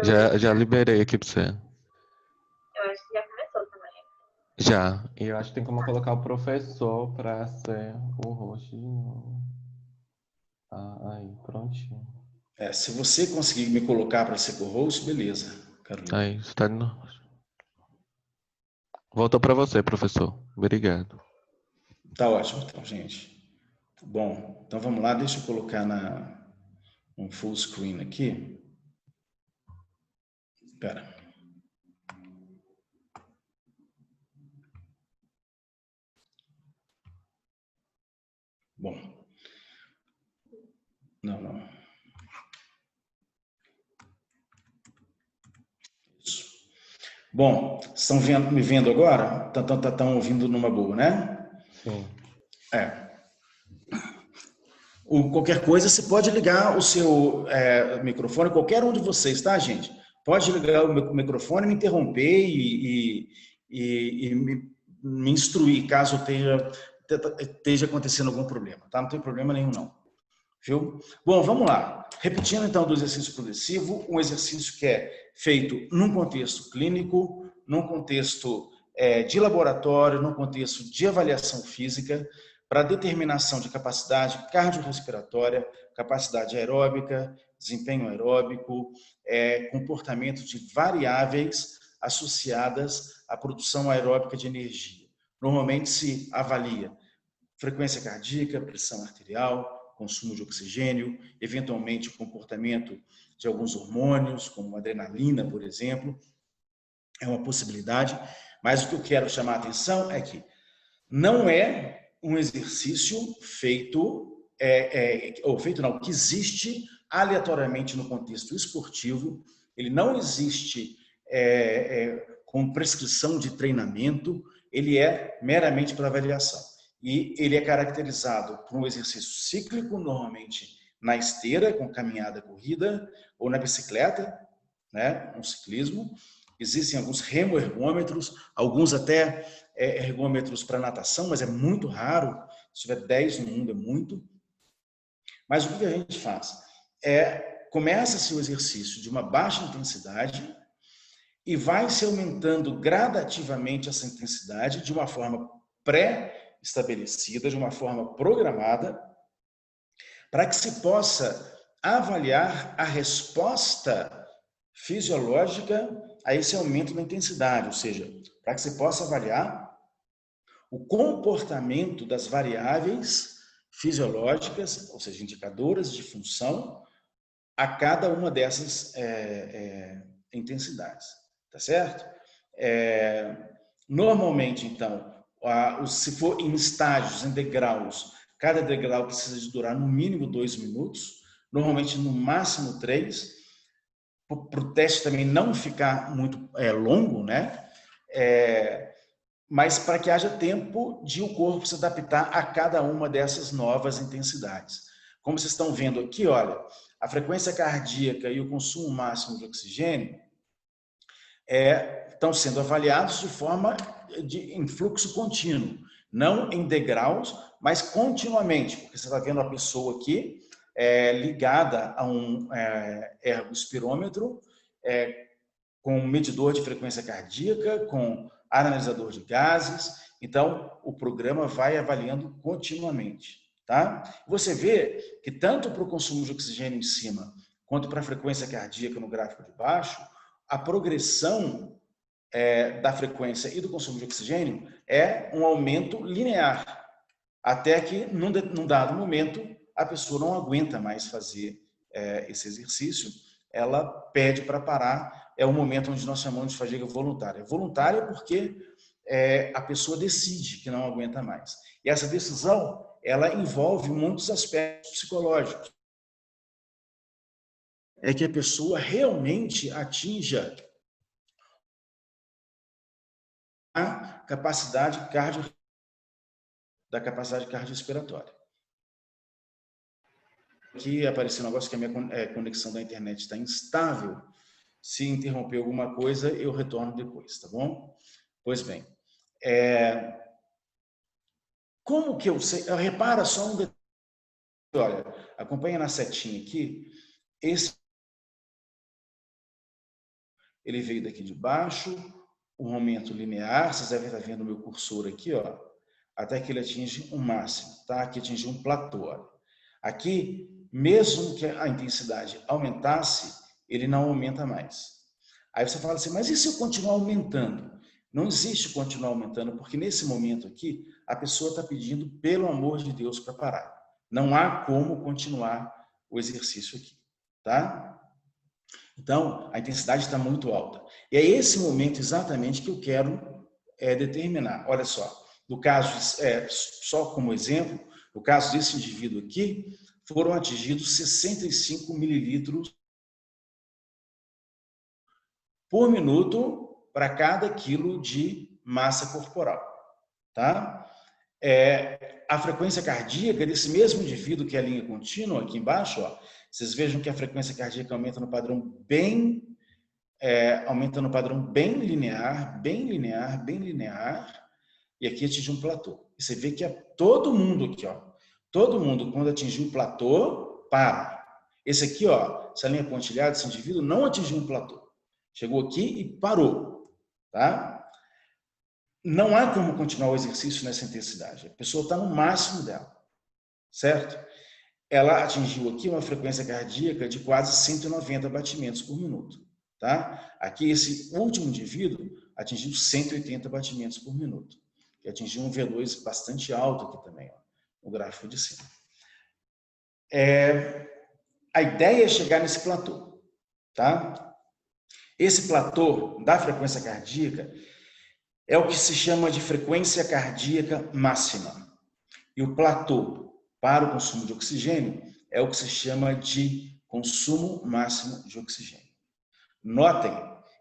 Já liberei aqui pra você. Eu acho que já começou também. Já. E eu acho que tem como colocar o professor pra ser o host de novo. Ah, aí, prontinho. Se você conseguir me colocar para ser co-host, beleza, Carolina. Aí, está no... Voltou pra você, professor. Obrigado. Tá ótimo, então, gente. Bom, então vamos lá, deixa eu colocar um full screen aqui. Espera. Bom. Não. Isso. Bom, estão me vendo agora? Estão ouvindo numa boa, né? Sim. Qualquer coisa, você pode ligar o seu microfone, qualquer um de vocês, tá, gente? Pode ligar o microfone, me interromper e me instruir caso esteja acontecendo algum problema, tá? Não tem problema nenhum, não. Viu? Bom, vamos lá. Repetindo, então, do exercício progressivo, um exercício que é feito num contexto clínico, num contexto de laboratório, num contexto de avaliação física, para determinação de capacidade cardiorrespiratória, capacidade aeróbica, desempenho aeróbico, comportamento de variáveis associadas à produção aeróbica de energia. Normalmente se avalia frequência cardíaca, pressão arterial, consumo de oxigênio, eventualmente o comportamento de alguns hormônios, como adrenalina, por exemplo, é uma possibilidade, mas o que eu quero chamar a atenção é que não é um exercício que existe aleatoriamente no contexto esportivo, ele não existe com prescrição de treinamento, ele é meramente para avaliação. E ele é caracterizado por um exercício cíclico, normalmente na esteira, com caminhada, corrida, ou na bicicleta, né, no ciclismo. Existem alguns remoergômetros, alguns até ergômetros para natação, mas é muito raro. Se tiver 10 no mundo, é muito. Mas o que a gente faz? Começa-se o exercício de uma baixa intensidade e vai-se aumentando gradativamente essa intensidade de uma forma pré-estabelecida, de uma forma programada, para que se possa avaliar a resposta fisiológica a esse aumento da intensidade, ou seja, para que se possa avaliar o comportamento das variáveis fisiológicas, ou seja, indicadoras de função, a cada uma dessas intensidades, tá certo? Normalmente, então, se for em estágios, em degraus, cada degrau precisa de durar no mínimo 2 minutos, normalmente no máximo 3, para o teste também não ficar muito longo, né? Mas para que haja tempo de o corpo se adaptar a cada uma dessas novas intensidades. Como vocês estão vendo aqui, olha, a frequência cardíaca e o consumo máximo de oxigênio estão sendo avaliados de forma em fluxo contínuo, não em degraus, mas continuamente, porque você está vendo a pessoa aqui ligada a um ergospirômetro, com um medidor de frequência cardíaca, com analisador de gases. Então, o programa vai avaliando continuamente. Tá? Você vê que tanto para o consumo de oxigênio em cima, quanto para a frequência cardíaca no gráfico de baixo, a progressão da frequência e do consumo de oxigênio é um aumento linear, até que, num dado momento, a pessoa não aguenta mais fazer esse exercício, ela pede para parar, é o momento onde nós chamamos de fadiga voluntária. Voluntária porque a pessoa decide que não aguenta mais. E essa decisão, ela envolve muitos aspectos psicológicos. É que a pessoa realmente atinja a capacidade cardiorrespiratória. Aqui apareceu um negócio que a minha conexão da internet está instável. Se interromper alguma coisa, eu retorno depois, tá bom? Pois bem, como que eu sei? Repara só um detalhe. Olha, acompanha na setinha aqui. Esse ele veio daqui de baixo, um aumento linear, vocês devem estar vendo o meu cursor aqui, ó, até que ele atinge um máximo, tá? Aqui atingiu um platô. Ó. Aqui, mesmo que a intensidade aumentasse, ele não aumenta mais. Aí você fala assim, mas e se eu continuar aumentando? Não existe continuar aumentando, porque nesse momento aqui, a pessoa está pedindo, pelo amor de Deus, para parar. Não há como continuar o exercício aqui, tá? Então, a intensidade está muito alta. E é esse momento exatamente que eu quero determinar. Olha só, no caso, só como exemplo, no caso desse indivíduo aqui, foram atingidos 65 mililitros por minuto para cada quilo de massa corporal, tá? A frequência cardíaca desse mesmo indivíduo, que é a linha contínua, aqui embaixo, ó, vocês vejam que a frequência cardíaca aumenta no padrão bem linear, bem linear, bem linear, e aqui atinge um platô. E você vê que é todo mundo aqui, ó, todo mundo, quando atingiu o platô, para. Esse aqui, ó, essa linha pontilhada, esse indivíduo não atingiu um platô. Chegou aqui e parou, tá? Não há como continuar o exercício nessa intensidade. A pessoa está no máximo dela, certo? Ela atingiu aqui uma frequência cardíaca de quase 190 batimentos por minuto, tá? Aqui, esse último indivíduo atingiu 180 batimentos por minuto. E atingiu um V2 bastante alto aqui também, ó, no gráfico de cima. A ideia é chegar nesse platô, tá? Esse platô da frequência cardíaca é o que se chama de frequência cardíaca máxima. E o platô para o consumo de oxigênio é o que se chama de consumo máximo de oxigênio. Notem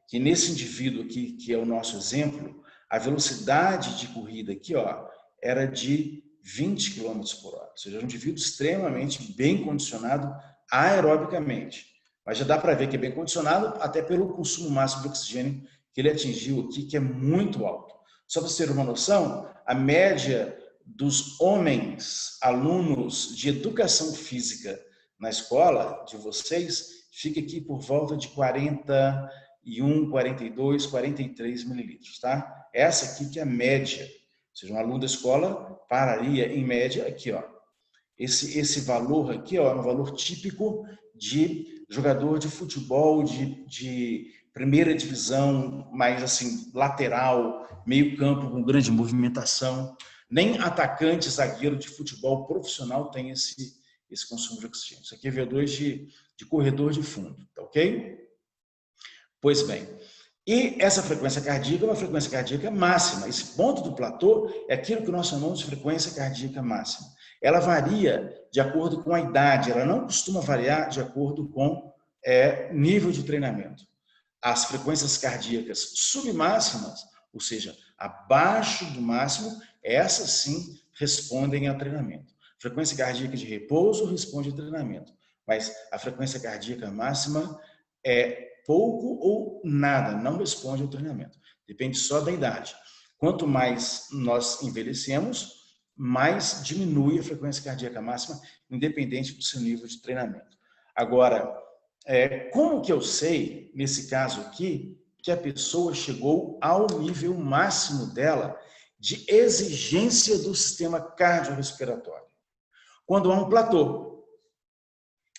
que nesse indivíduo aqui, que é o nosso exemplo, a velocidade de corrida aqui, ó, era de 20 km por hora. Ou seja, é um indivíduo extremamente bem condicionado aerobicamente. Mas já dá para ver que é bem condicionado até pelo consumo máximo de oxigênio que ele atingiu aqui, que é muito alto. Só para você ter uma noção, a média dos homens alunos de educação física na escola de vocês fica aqui por volta de 41, 42, 43 mililitros, tá? Essa aqui que é a média. Ou seja, um aluno da escola pararia em média aqui, ó. Esse valor aqui, ó, é um valor típico de jogador de futebol de primeira divisão, mais assim, lateral, meio campo com grande movimentação. Nem atacante, zagueiro de futebol profissional tem esse consumo de oxigênio. Isso aqui é V2 de corredor de fundo, tá ok? Pois bem, e essa frequência cardíaca é uma frequência cardíaca máxima. Esse ponto do platô é aquilo que nós chamamos de frequência cardíaca máxima. Ela varia de acordo com a idade, ela não costuma variar de acordo com nível de treinamento. As frequências cardíacas submáximas, ou seja, abaixo do máximo, essas sim respondem a treinamento. Frequência cardíaca de repouso responde a treinamento, mas a frequência cardíaca máxima é pouco ou nada, não responde ao treinamento. Depende só da idade. Quanto mais nós envelhecemos, mais diminui a frequência cardíaca máxima, independente do seu nível de treinamento. Agora, como que eu sei, nesse caso aqui, que a pessoa chegou ao nível máximo dela de exigência do sistema cardiorrespiratório? Quando há um platô.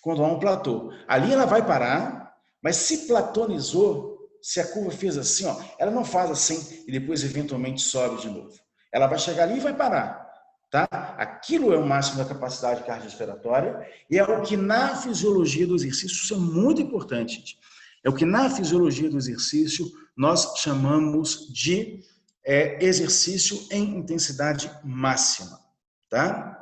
Quando há um platô. Ali ela vai parar, mas se platonizou, se a curva fez assim, ó, ela não faz assim e depois eventualmente sobe de novo. Ela vai chegar ali e vai parar. Tá? Aquilo é o máximo da capacidade cardiorrespiratória e é o que na fisiologia do exercício, isso é muito importante, gente. É o que na fisiologia do exercício nós chamamos de exercício em intensidade máxima. Tá?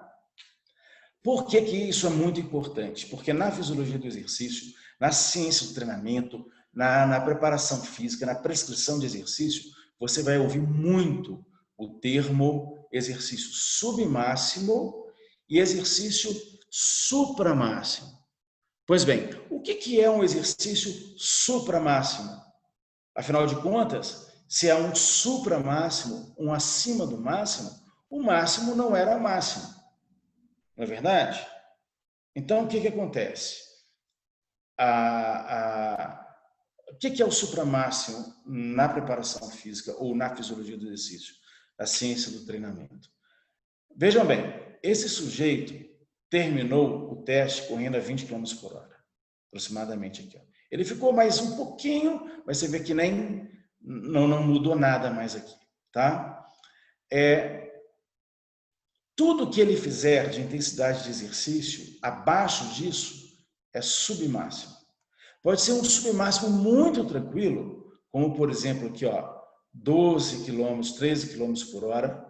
Por que isso é muito importante? Porque na fisiologia do exercício, na ciência do treinamento, na preparação física, na prescrição de exercício, você vai ouvir muito o termo exercício submáximo e exercício supramáximo. Pois bem, o que é um exercício supramáximo? Afinal de contas, se é um supramáximo, um acima do máximo, o máximo não era máximo. Não é verdade? Então, o que acontece? que é o supramáximo na preparação física ou na fisiologia do exercício? A ciência do treinamento. Vejam bem, esse sujeito terminou o teste correndo a 20 km por hora, aproximadamente aqui. Ele ficou mais um pouquinho, mas você vê que não mudou nada mais aqui, tá? Tudo que ele fizer de intensidade de exercício, abaixo disso, é submáximo. Pode ser um submáximo muito tranquilo, como por exemplo aqui, ó, 12 km, 13 km por hora.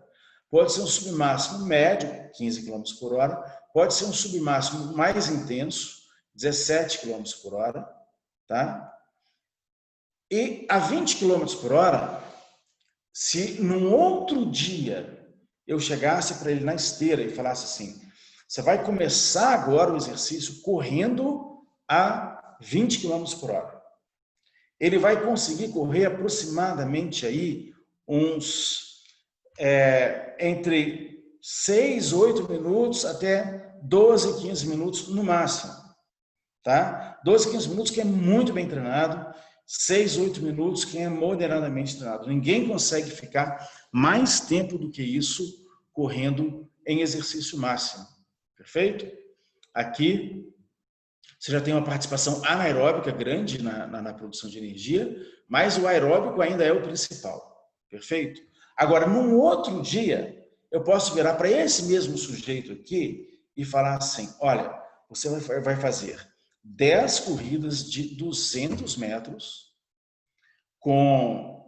Pode ser um submáximo médio, 15 km por hora. Pode ser um submáximo mais intenso, 17 km por hora. Tá? E a 20 km por hora, se num outro dia eu chegasse para ele na esteira e falasse assim, você vai começar agora o exercício correndo a 20 km por hora. Ele vai conseguir correr aproximadamente aí uns entre 6, 8 minutos até 12, 15 minutos no máximo. Tá? 12, 15 minutos quem é muito bem treinado, 6, 8 minutos quem é moderadamente treinado. Ninguém consegue ficar mais tempo do que isso correndo em exercício máximo. Perfeito? Aqui você já tem uma participação anaeróbica grande na produção de energia, mas o aeróbico ainda é o principal. Perfeito? Agora, num outro dia, eu posso virar para esse mesmo sujeito aqui e falar assim, olha, você vai fazer 10 corridas de 200 metros com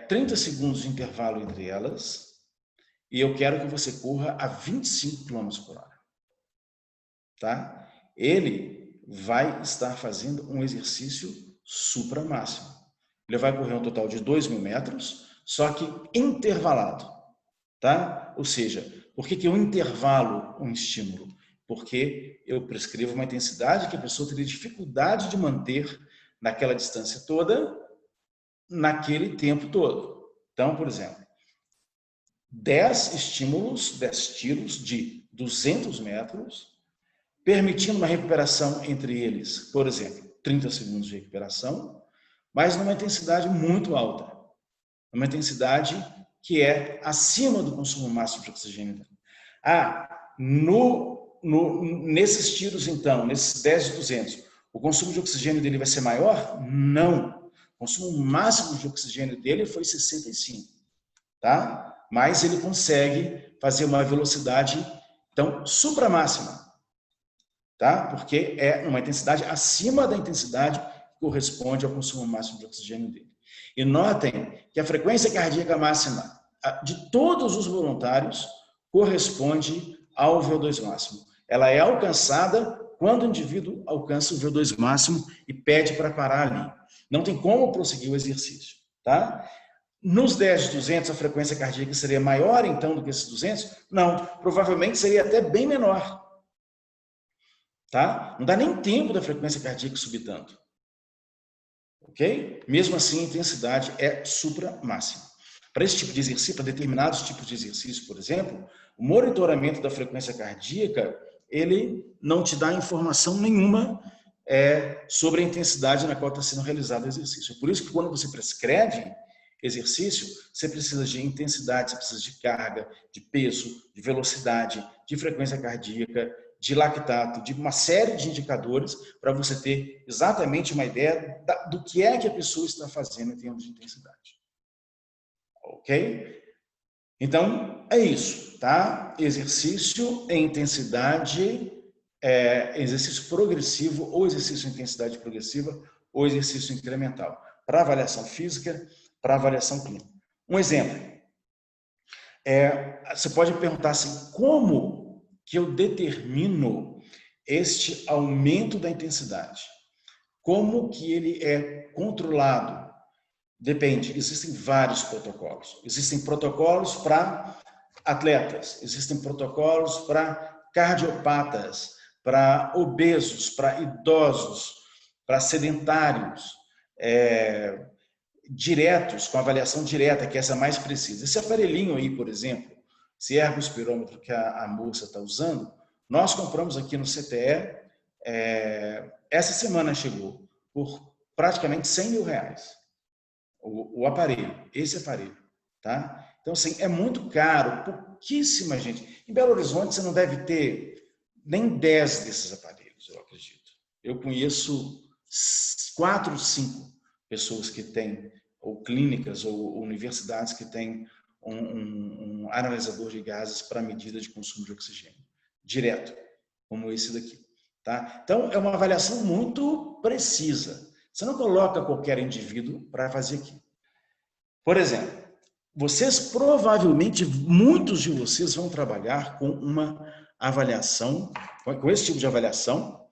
30 segundos de intervalo entre elas e eu quero que você corra a 25 km por hora. Tá? Ele vai estar fazendo um exercício supramáximo. Ele vai correr um total de 2.000 metros, só que intervalado. Tá? Ou seja, por que eu intervalo um estímulo? Porque eu prescrevo uma intensidade que a pessoa teria dificuldade de manter naquela distância toda, naquele tempo todo. Então, por exemplo, 10 estímulos, 10 tiros de 200 metros, permitindo uma recuperação entre eles, por exemplo, 30 segundos de recuperação, mas numa intensidade muito alta. Uma intensidade que é acima do consumo máximo de oxigênio. Nesses tiros, então, nesses 10 de 200, o consumo de oxigênio dele vai ser maior? Não. O consumo máximo de oxigênio dele foi 65, tá? Mas ele consegue fazer uma velocidade, então, supramáxima, tá? Porque é uma intensidade acima da intensidade que corresponde ao consumo máximo de oxigênio dele. E notem que a frequência cardíaca máxima de todos os voluntários corresponde ao VO2 máximo. Ela é alcançada quando o indivíduo alcança o VO2 máximo e pede para parar ali. Não tem como prosseguir o exercício, tá? Nos 10 de 200, a frequência cardíaca seria maior, então, do que esses 200? Não, provavelmente seria até bem menor. Tá? Não dá nem tempo da frequência cardíaca subir tanto. Ok? Mesmo assim, a intensidade é supramáxima. Para esse tipo de exercício, para determinados tipos de exercício, por exemplo, o monitoramento da frequência cardíaca, ele não te dá informação nenhuma sobre a intensidade na qual está sendo realizado o exercício. É por isso que quando você prescreve exercício, você precisa de intensidade, você precisa de carga, de peso, de velocidade, de frequência cardíaca, de lactato, de uma série de indicadores para você ter exatamente uma ideia do que é que a pessoa está fazendo em termos de intensidade. Ok? Então, é isso, tá? Exercício em intensidade, exercício progressivo, ou exercício em intensidade progressiva, ou exercício incremental. Para avaliação física, para avaliação clínica. Um exemplo. Você pode perguntar assim, como que eu determino este aumento da intensidade? Como que ele é controlado? Depende, existem vários protocolos. Existem protocolos para atletas, existem protocolos para cardiopatas, para obesos, para idosos, para sedentários, diretos, com avaliação direta, que é essa mais precisa. Esse aparelhinho aí, por exemplo, esse ergospirômetro que a moça está usando, nós compramos aqui no CTE, essa semana chegou, por praticamente 100 mil reais. O aparelho, esse aparelho. Tá? Então, assim, é muito caro, pouquíssima gente. Em Belo Horizonte, você não deve ter nem 10 desses aparelhos, eu acredito. Eu conheço 4, 5 pessoas que têm, ou clínicas, ou universidades que têm um analisador de gases para medida de consumo de oxigênio, direto, como esse daqui. Tá? Então, é uma avaliação muito precisa. Você não coloca qualquer indivíduo para fazer aqui. Por exemplo, vocês provavelmente, muitos de vocês vão trabalhar com uma avaliação, com esse tipo de avaliação,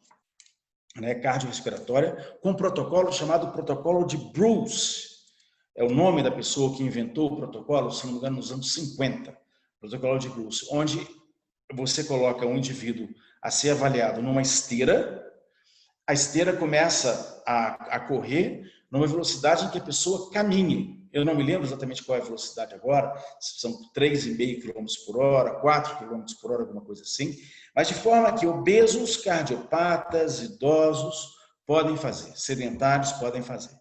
né, cardiorrespiratória, com um protocolo chamado protocolo de Bruce. É o nome da pessoa que inventou o protocolo, se não me engano, nos anos 50. Protocolo de Bruce, onde você coloca um indivíduo a ser avaliado numa esteira, a esteira começa a correr numa velocidade em que a pessoa caminhe. Eu não me lembro exatamente qual é a velocidade agora, são 3,5 km por hora, 4 km por hora, alguma coisa assim, mas de forma que obesos, cardiopatas, idosos podem fazer, sedentários podem fazer.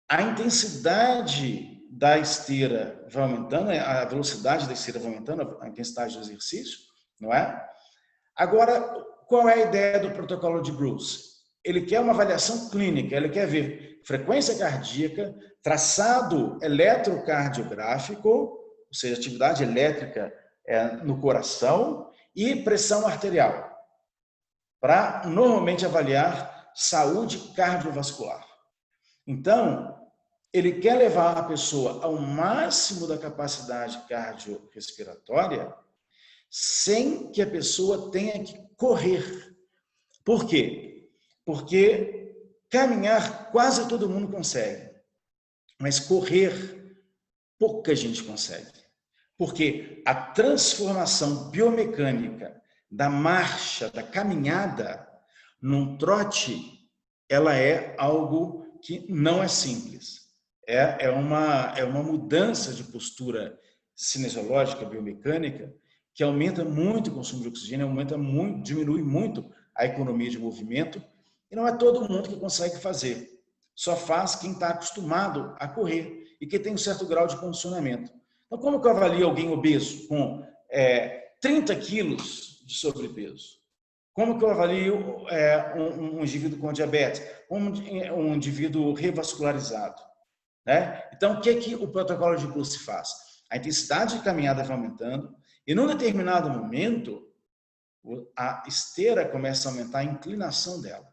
A intensidade da esteira vai aumentando, a velocidade da esteira vai aumentando, a intensidade do exercício, não é? Agora, qual é a ideia do protocolo de Bruce? Ele quer uma avaliação clínica, ele quer ver frequência cardíaca, traçado eletrocardiográfico, ou seja, atividade elétrica no coração e pressão arterial, para normalmente avaliar saúde cardiovascular. Então, ele quer levar a pessoa ao máximo da capacidade cardiorrespiratória sem que a pessoa tenha que correr. Por quê? Porque caminhar quase todo mundo consegue, mas correr pouca gente consegue. Porque a transformação biomecânica da marcha, da caminhada, num trote, ela é algo que não é simples. É uma mudança de postura cinesiológica, biomecânica, que aumenta muito o consumo de oxigênio, diminui muito a economia de movimento, e não é todo mundo que consegue fazer. Só faz quem está acostumado a correr e que tem um certo grau de condicionamento. Então, como que eu avalio alguém obeso com 30 quilos de sobrepeso? Como que eu avalio um indivíduo com diabetes? Um indivíduo revascularizado? Né? Então, o que o protocolo de Bruce faz? A intensidade de caminhada vai aumentando e, num determinado momento, a esteira começa a aumentar a inclinação dela.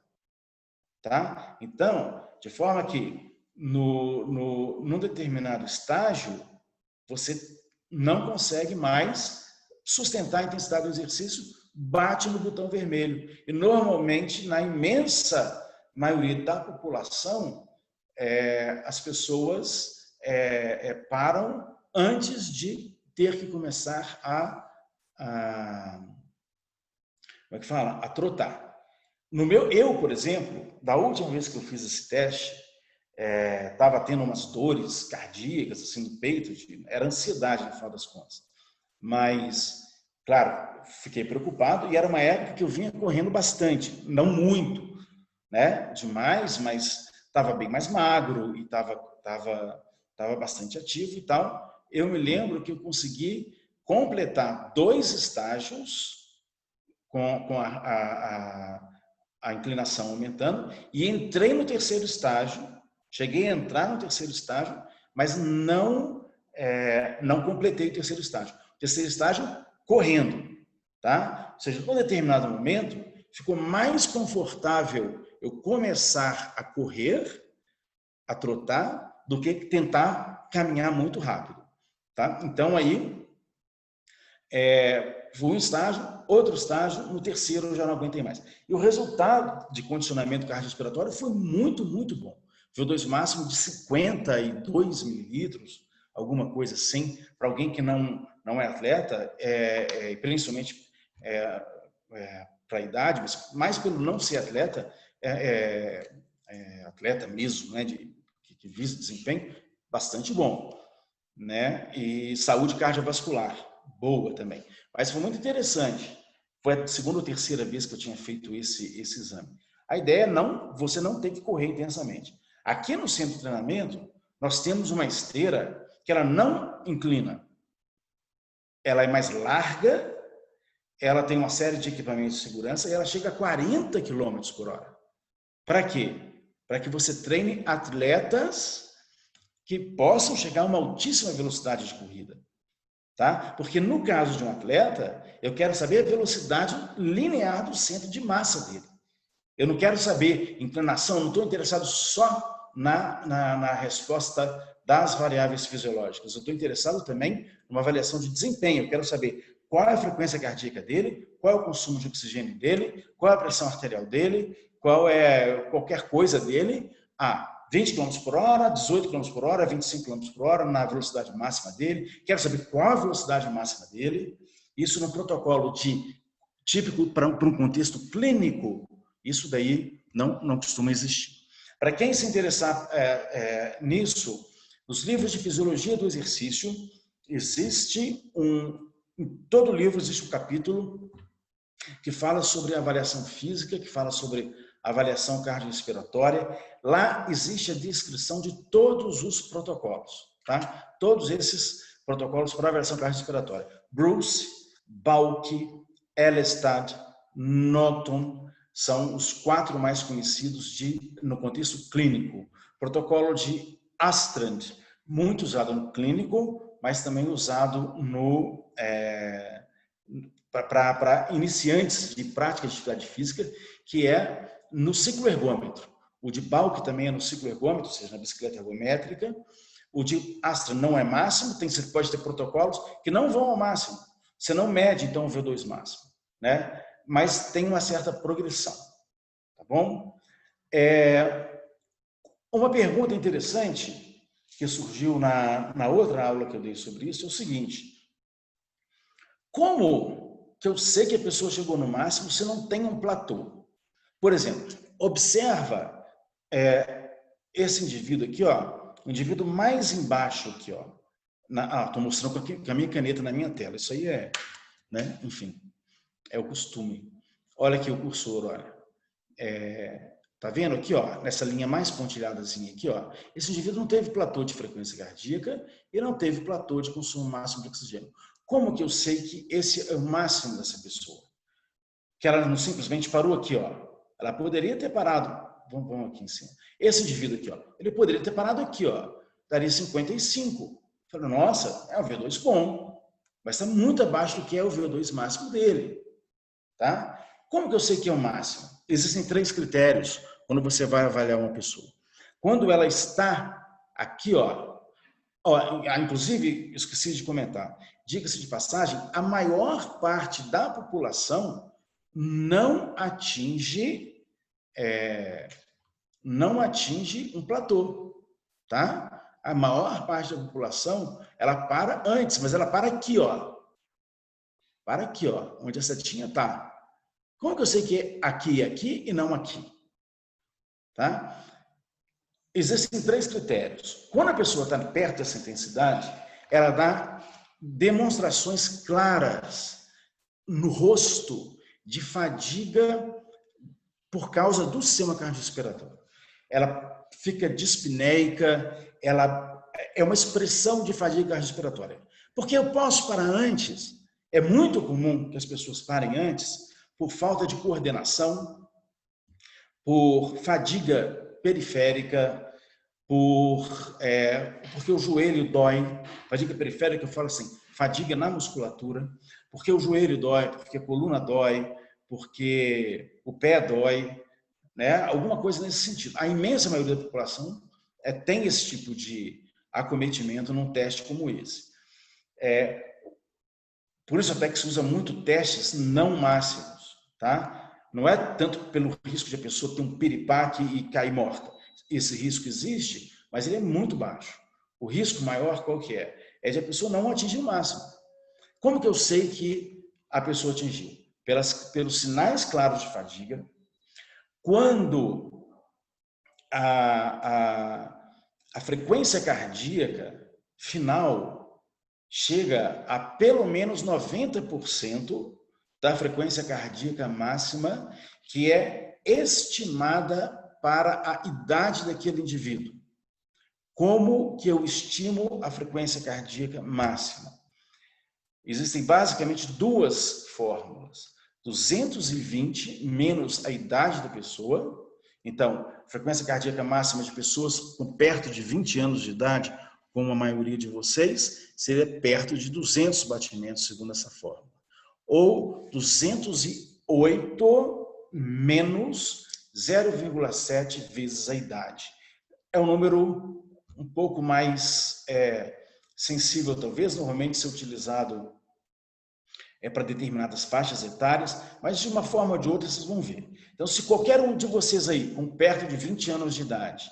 Tá? Então, de forma que, num determinado estágio, você não consegue mais sustentar a intensidade do exercício, bate no botão vermelho. E, normalmente, na imensa maioria da população, as pessoas param antes de ter que começar como é que fala? A trotar. Eu, por exemplo, da última vez que eu fiz esse teste, estava tendo umas dores cardíacas assim no peito, era ansiedade no final das contas. Mas, claro, fiquei preocupado e era uma época que eu vinha correndo bastante, não muito, né? Demais, mas estava bem mais magro e estava bastante ativo e tal. Eu me lembro que eu consegui completar 2 estágios com a inclinação aumentando e entrei no terceiro estágio, cheguei a entrar no terceiro estágio, mas não completei o terceiro estágio. O terceiro estágio correndo, tá? Ou seja, num determinado momento, ficou mais confortável eu começar a correr, a trotar, do que tentar caminhar muito rápido, tá? Então, aí, foi um estágio, outro estágio, no terceiro eu já não aguentei mais. E o resultado de condicionamento cardiorrespiratório foi muito, muito bom. VO2 máximo de 52 mililitros, alguma coisa assim, para alguém que não é atleta, principalmente para a idade, mas mais pelo não ser atleta, atleta mesmo, né, que visa desempenho, bastante bom, né? E saúde cardiovascular, boa também. Mas foi muito interessante. Foi a segunda ou terceira vez que eu tinha feito esse exame. A ideia é você não ter que correr intensamente. Aqui no centro de treinamento, nós temos uma esteira que ela não inclina. Ela é mais larga, ela tem uma série de equipamentos de segurança e ela chega a 40 km por hora. Para quê? Para que você treine atletas que possam chegar a uma altíssima velocidade de corrida. Tá? Porque no caso de um atleta, eu quero saber a velocidade linear do centro de massa dele. Eu não quero saber inclinação, não estou interessado só na resposta das variáveis fisiológicas. Eu estou interessado também numa avaliação de desempenho. Eu quero saber qual é a frequência cardíaca dele, qual é o consumo de oxigênio dele, qual é a pressão arterial dele, qual é qualquer coisa dele. 20 km por hora, 18 km por hora, 25 km por hora na velocidade máxima dele. Quero saber qual a velocidade máxima dele. Isso num protocolo típico para um contexto clínico. Isso daí não costuma existir. Para quem se interessar nisso, nos livros de fisiologia do exercício, em todo livro existe um capítulo que fala sobre avaliação física, que fala sobre avaliação cardiorrespiratória. Lá existe a descrição de todos os protocolos, tá? Todos esses protocolos para avaliação cardiorrespiratória. Bruce, Balke, Elestad, Norton são os 4 mais conhecidos no contexto clínico. Protocolo de Astrand, muito usado no clínico, mas também usado para iniciantes de prática de atividade física, que é no cicloergômetro. O de Balke também é no cicloergômetro, ou seja, na bicicleta ergométrica. O de Astra não é máximo, você pode ter protocolos que não vão ao máximo. Você não mede, então, o VO2 máximo, né? Mas tem uma certa progressão, tá bom? Uma pergunta interessante que surgiu na outra aula que eu dei sobre isso é o seguinte: como que eu sei que a pessoa chegou no máximo se não tem um platô? Por exemplo, observa esse indivíduo aqui, ó, o indivíduo mais embaixo aqui, ó. Estou mostrando com a minha caneta na minha tela. Isso aí né? Enfim, é o costume. Olha aqui o cursor, olha. Tá vendo aqui, ó, nessa linha mais pontilhadazinha aqui, ó, esse indivíduo não teve platô de frequência cardíaca e não teve platô de consumo máximo de oxigênio. Como que eu sei que esse é o máximo dessa pessoa? Que ela não simplesmente parou aqui, ó. Ela poderia ter parado, vamos aqui em cima. Esse indivíduo aqui, ó, ele poderia ter parado aqui, ó, daria 55. Falei, nossa, é um VO2 bom, mas está muito abaixo do que é o VO2 máximo dele, tá? Como que eu sei que é o máximo? Existem 3 critérios quando você vai avaliar uma pessoa. Quando ela está aqui, ó, inclusive, esqueci de comentar, diga-se de passagem, a maior parte da população não atinge um platô, tá? A maior parte da população, ela para antes, mas ela para aqui, ó. Para aqui, ó, onde a setinha tá. Como que eu sei que é aqui e aqui e não aqui? Tá? Existem 3 critérios. Quando a pessoa está perto dessa intensidade, ela dá demonstrações claras no rosto de fadiga por causa do sistema cardiorrespiratório. Ela fica dispneica, ela é uma expressão de fadiga cardiorrespiratória. Porque eu posso parar antes. É muito comum que as pessoas parem antes por falta de coordenação, por fadiga periférica, porque o joelho dói. Fadiga periférica, eu falo assim, fadiga na musculatura, porque o joelho dói, porque a coluna dói, porque o pé dói, né? Alguma coisa nesse sentido. A imensa maioria da população tem esse tipo de acometimento num teste como esse. Por isso até que se usa muito testes não máximos, tá? Não é tanto pelo risco de a pessoa ter um piripaque e cair morta. Esse risco existe, mas ele é muito baixo. O risco maior qual que é? É de a pessoa não atingir o máximo. Como que eu sei que a pessoa atingiu? Pelos sinais claros de fadiga. Quando a frequência cardíaca final chega a pelo menos 90% da frequência cardíaca máxima, que é estimada para a idade daquele indivíduo. Como que eu estimo a frequência cardíaca máxima? Existem basicamente duas fórmulas. 220 menos a idade da pessoa. Então, frequência cardíaca máxima de pessoas com perto de 20 anos de idade, como a maioria de vocês, seria perto de 200 batimentos, segundo essa fórmula. Ou 208 menos 0,7 vezes a idade. É um número um pouco mais sensível, talvez, normalmente ser utilizado para determinadas faixas etárias, mas de uma forma ou de outra vocês vão ver. Então, se qualquer um de vocês aí, com perto de 20 anos de idade,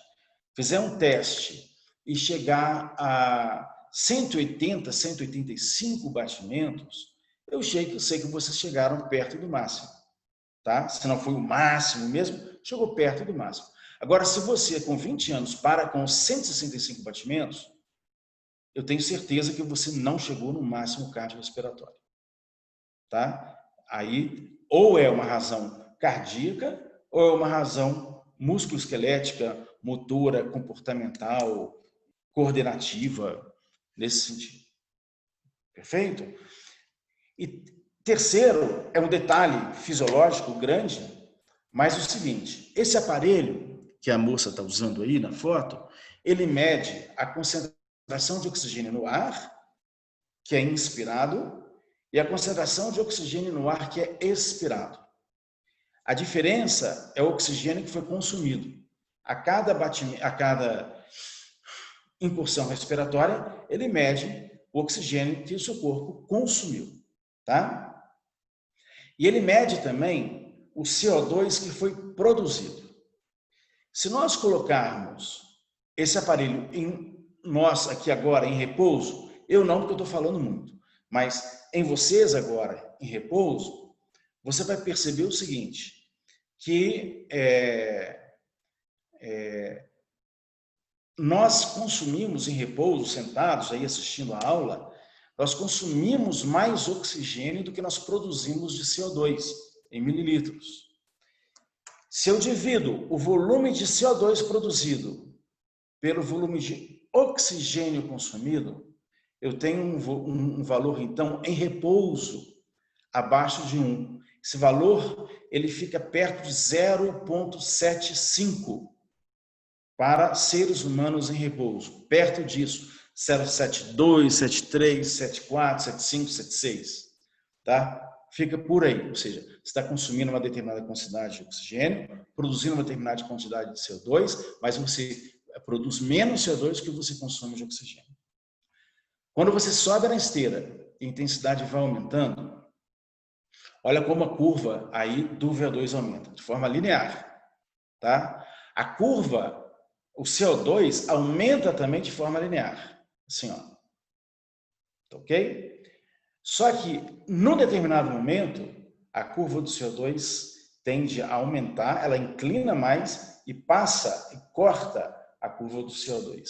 fizer um teste e chegar a 180, 185 batimentos, eu sei que vocês chegaram perto do máximo, tá? Se não foi o máximo mesmo, chegou perto do máximo. Agora, se você com 20 anos para com 165 batimentos, eu tenho certeza que você não chegou no máximo cardiorrespiratório, tá? Aí, ou é uma razão cardíaca, ou é uma razão musculoesquelética, motora, comportamental, coordenativa, nesse sentido. Perfeito? E terceiro, é um detalhe fisiológico grande, mas o seguinte, esse aparelho que a moça está usando aí na foto, ele mede a concentração de oxigênio no ar, que é inspirado, e a concentração de oxigênio no ar, que é expirado. A diferença é o oxigênio que foi consumido. A cada incursão respiratória, ele mede o oxigênio que o seu corpo consumiu, tá? E ele mede também o CO2 que foi produzido. Se nós colocarmos esse aparelho nós aqui agora em repouso, eu não, porque eu estou falando muito, mas em vocês agora em repouso, você vai perceber o seguinte, que nós consumimos em repouso, sentados aí assistindo a aula, nós consumimos mais oxigênio do que nós produzimos de CO2 em mililitros. Se eu divido o volume de CO2 produzido pelo volume de oxigênio consumido, eu tenho um valor, então, em repouso, abaixo de 1. Esse valor, ele fica perto de 0,75 para seres humanos em repouso. Perto disso, 0,72, 73, 74, 75, 76. Tá? Fica por aí, ou seja, você está consumindo uma determinada quantidade de oxigênio, produzindo uma determinada quantidade de CO2, mas você produz menos CO2 que você consome de oxigênio. Quando você sobe na esteira e a intensidade vai aumentando, olha como a curva aí do VO2 aumenta, de forma linear. Tá? A curva, o CO2, aumenta também de forma linear. Assim, ó. Ok? Só que, num determinado momento, a curva do CO2 tende a aumentar, ela inclina mais e passa e corta a curva do CO2.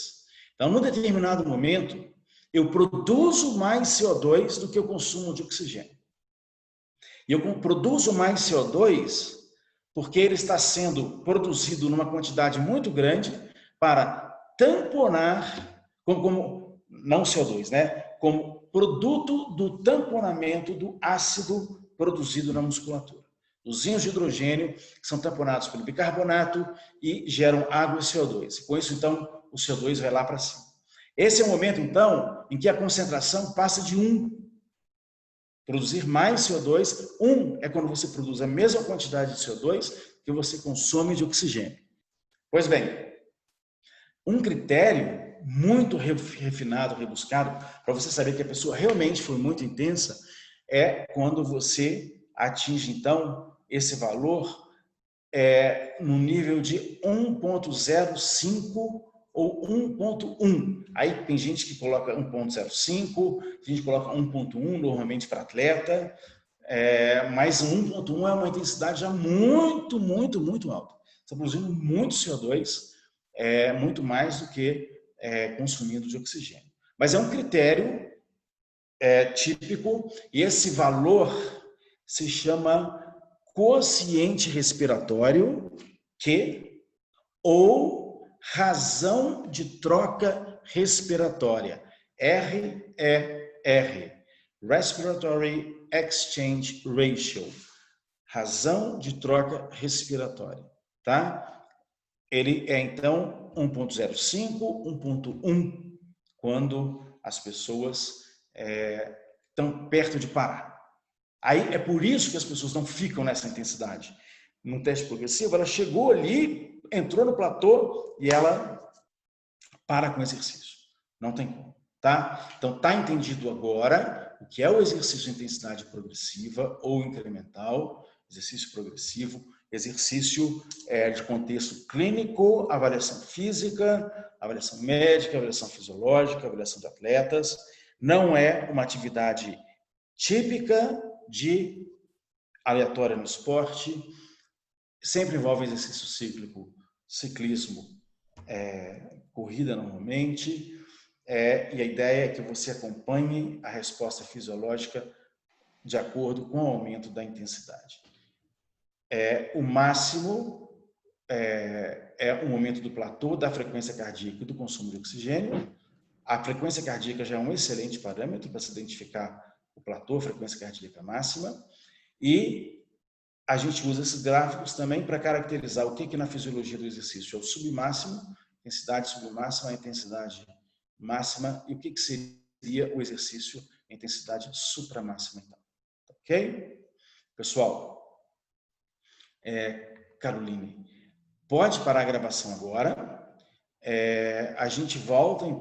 Então, num determinado momento, eu produzo mais CO2 do que eu consumo de oxigênio. E eu produzo mais CO2 porque ele está sendo produzido numa quantidade muito grande para tamponar, não CO2, né? Como produto do tamponamento do ácido produzido na musculatura. Os íons de hidrogênio que são tamponados pelo bicarbonato e geram água e CO2. Com isso, então, o CO2 vai lá para cima. Esse é o momento, então, em que a concentração passa de 1. Produzir mais CO2, 1 é quando você produz a mesma quantidade de CO2 que você consome de oxigênio. Pois bem, um critério muito refinado, rebuscado, para você saber que a pessoa realmente foi muito intensa, é quando você atinge, então, esse valor no nível de 1,05 ou 1,1. Aí tem gente que coloca 1,05, tem gente que coloca 1,1 normalmente para atleta, mas 1,1 é uma intensidade já muito, muito, muito alta. Está produzindo muito CO2, muito mais do que consumindo de oxigênio. Mas é um critério típico, e esse valor se chama quociente respiratório, Q, ou razão de troca respiratória, RER, Respiratory Exchange Ratio, razão de troca respiratória, tá? Ele é, então, 1.05, 1.1, quando as pessoas estão perto de parar. Aí é por isso que as pessoas não ficam nessa intensidade. No teste progressivo, ela chegou ali, entrou no platô e ela para com o exercício. Não tem como, tá? Então, tá entendido agora o que é o exercício de intensidade progressiva ou incremental, exercício progressivo, exercício de contexto clínico, avaliação física, avaliação médica, avaliação fisiológica, avaliação de atletas. Não é uma atividade típica de aleatória no esporte, sempre envolve exercício cíclico, ciclismo, corrida normalmente, e a ideia é que você acompanhe a resposta fisiológica de acordo com o aumento da intensidade. O máximo é o momento do platô da frequência cardíaca e do consumo de oxigênio. A frequência cardíaca já é um excelente parâmetro para se identificar o platô, a frequência cardíaca máxima, e a gente usa esses gráficos também para caracterizar o que na fisiologia do exercício é o submáximo, intensidade submáxima, a intensidade máxima, e o que seria o exercício, a intensidade supramáxima, então. Ok? Pessoal, Caroline, pode parar a gravação agora. A gente volta, então,